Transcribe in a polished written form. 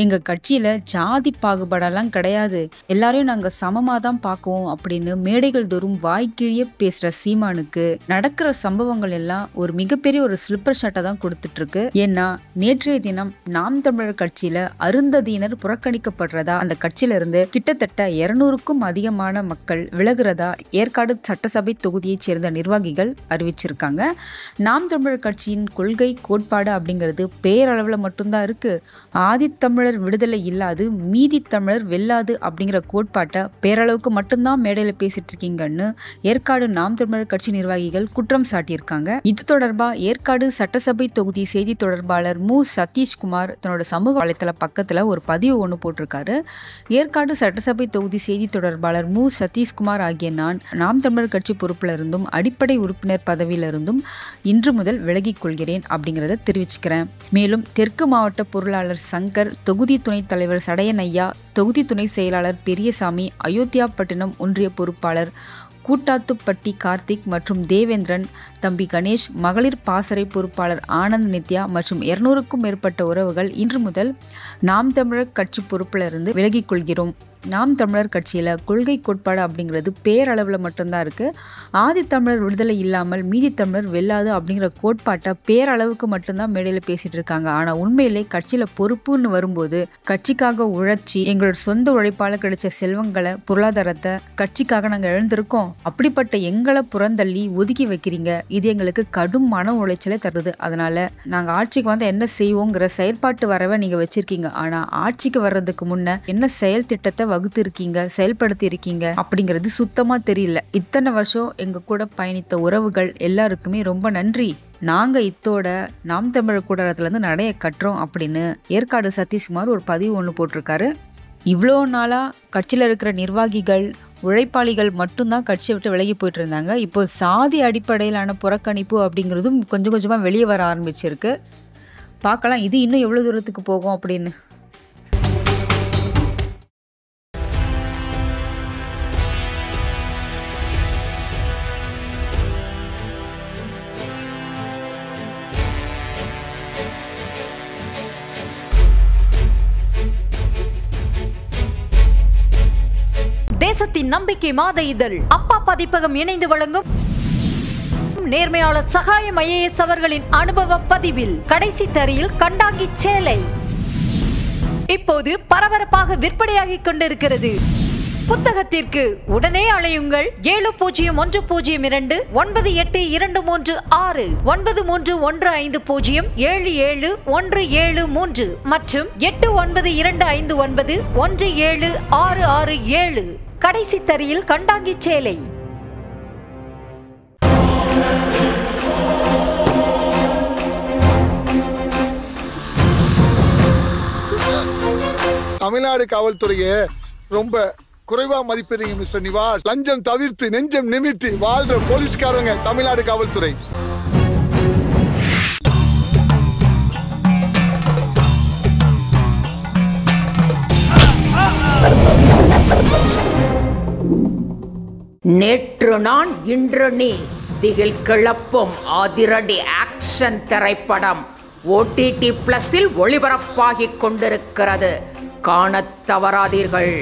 எங்க கட்சியில ஜாதி பாகுபாடெல்லாம் கிடையாது, எல்லாரையும் நாங்க சமமா தான் பார்க்குவோம் அப்படின்னு மேடைகள் தோறும் வாய்க்கிழிய பேசுற சீமானுக்கு நடக்கிற சம்பவங்கள் எல்லாம் ஒரு மிகப்பெரிய ஒரு ஸ்லிப்பர் ஷாட்டை தான் கொடுத்துட்டு இருக்கு. ஏன்னா நேற்றைய தினம் நாம் தமிழர் கட்சியில அருந்ததியினர் புறக்கணிக்கப்படுறதா அந்த கட்சியில இருந்து கிட்டத்தட்ட 200க்கும் அதிகமான மக்கள் விலகுறதா ஏற்காடு சட்டசபை தொகுதியைச் சேர்ந்த நிர்வாகிகள் அறிவிச்சிருக்காங்க. நாம் தமிழர் கட்சியின் கொள்கை கோட்பாடு அப்படிங்கிறது பேரளவுல மட்டும்தான் இருக்கு. ஆதித்தமிழர் விடுதலை இல்லாது மீதி தமிழர் வெல்லாது அப்படிங்கிற கோட்பாட்டை பேரளவுக்கு மட்டும்தான் மேடையில பேசிட்டு இருக்கீங்கன்னு ஏற்காடு நாம் தமிழர் கட்சி நிர்வாகிகள் குற்றம் சாட்டியிருக்காங்க. இது தொடர்பா ஏற்காடு சட்டசபை தொகுதி செய்தி தொடர்பாளர் மு சதீஷ்குமார் தன்னோட சமூக வலைத்தள பக்கத்துல ஒரு பதிவு ஒன்று போட்டிருக்காரு. ஏற்காடு சட்டசபை தொகுதி செய்தி தொடர்பாளர் மு சதீஷ்குமார் ஆகிய நான் நாம் தமிழர் கட்சி பொறுப்புல இருந்தும் அடிப்படை உறுப்பினர் பதவியில இருந்தும் இன்று முதல் விலகிக் கொள்கிறேன் அப்படிங்கிறத தெரிவிச்சுக்கிறேன். மேலும் தெற்கு மாவட்ட பொருளாளர் சங்கர், தொகுதி துணைத் தலைவர் சடையன் ஐயா, தொகுதி துணை செயலாளர் பெரியசாமி, அயோத்தியாப்பட்டினம் ஒன்றிய பொறுப்பாளர் கூட்டாத்துப்பட்டி கார்த்திக் மற்றும் தேவேந்திரன், தம்பி கணேஷ், மகளிர் பாசறை பொறுப்பாளர் ஆனந்த் நித்யா மற்றும் 200க்கும் மேற்பட்ட உறவுகள் இன்று முதல் நாம் தமிழர் கட்சி பொறுப்புல இருந்து விலகிக் கொள்கிறோம். நாம் தமிழர் கட்சியில கொள்கை கோட்பாடு அப்படிங்கிறது பேரளவுல மட்டும்தான் இருக்கு. ஆதித்தமிழர் விடுதலை இல்லாமல் மீதி தமிழர் வெல்லாது அப்படிங்கிற கோட்பாட்டை பேரளவுக்கு மட்டும்தான் மேடையில பேசிட்டு இருக்காங்க. ஆனா உண்மையிலே கட்சியில பொறுப்புன்னு வரும்போது கட்சிக்காக உழைச்சி எங்களோட சொந்த உழைப்பால கிடைச்ச செல்வங்களை, பொருளாதாரத்தை கட்சிக்காக நாங்க எழுந்திருக்கோம். அப்படிப்பட்ட எங்களை புறந்தள்ளி ஒதுக்கி வைக்கிறீங்க. இது எங்களுக்கு கடும் மன உளைச்சலை தருது. அதனால நாங்க ஆட்சிக்கு வந்து என்ன செய்வோங்கிற செயல்பாட்டு வரவை நீங்க வச்சிருக்கீங்க. ஆனா ஆட்சிக்கு வர்றதுக்கு முன்ன என்ன செயல் திட்டத்தை வகுத்து இருக்கீங்க, செயல்படுத்தி இருக்கீங்க அப்படிங்கிறது சுத்தமா தெரியல. இத்தனை வருஷம் எங்க கூட பயணித்த உறவுகள் எல்லாருக்குமே ரொம்ப நன்றி. நாங்க இத்தோட நாம் தமிழர் கூடாரத்துல இருந்து நடைய கட்டுறோம் அப்படின்னு ஏற்காடு சதீஷ்குமார் ஒரு பதிவு ஒன்று போட்டிருக்காரு. இவ்வளோ நாளா கட்சியில இருக்கிற நிர்வாகிகள், உழைப்பாளிகள் மட்டும்தான் கட்சியை விட்டு விலகி போயிட்டு இருந்தாங்க. இப்போ சாதி அடிப்படையிலான புறக்கணிப்பு அப்படிங்கிறதும் கொஞ்சம் கொஞ்சமா வெளியே வர ஆரம்பிச்சிருக்கு. பார்க்கலாம் இது இன்னும் எவ்வளவு தூரத்துக்கு போகும் அப்படின்னு. தேசத்தின் நம்பிக்கை மாத இதழ் அப்பா பதிப்பகம் இணைந்து வழங்கும் நேர்மையாளர் சகாயம் IAS அவர்களின் அனுபவ பதிவில் கடைசி தரியில் கண்டாங்கி சேலை இப்போது பரபரப்பாக விற்பனையாகிக் கொண்டிருக்கிறது. புத்தகத்திற்கு உடனே அழையுங்கள் 701002 9823 9315077173 மற்றும் 8925917667. கடைசி தரியில் கண்டாங்கி சேலை. தமிழ்நாடு காவல்துறையை ரொம்ப குறைவா மதிப்பிடுறீங்க மிஸ்டர் நிவாஸ். லஞ்சம் தவிர்த்து நெஞ்சம் நிமிர்த்தி வாழ்ற போலீஸ்காரங்க தமிழ்நாடு காவல்துறை. நேற்று நான் இன்று நீ திகில் கிளப்பும் அதிரடி ஆக்ஷன் திரைப்படம் OTT+இல் ஒளிபரப்பாகிக் கொண்டிருக்கிறது. காணத் தவறாதீர்கள்.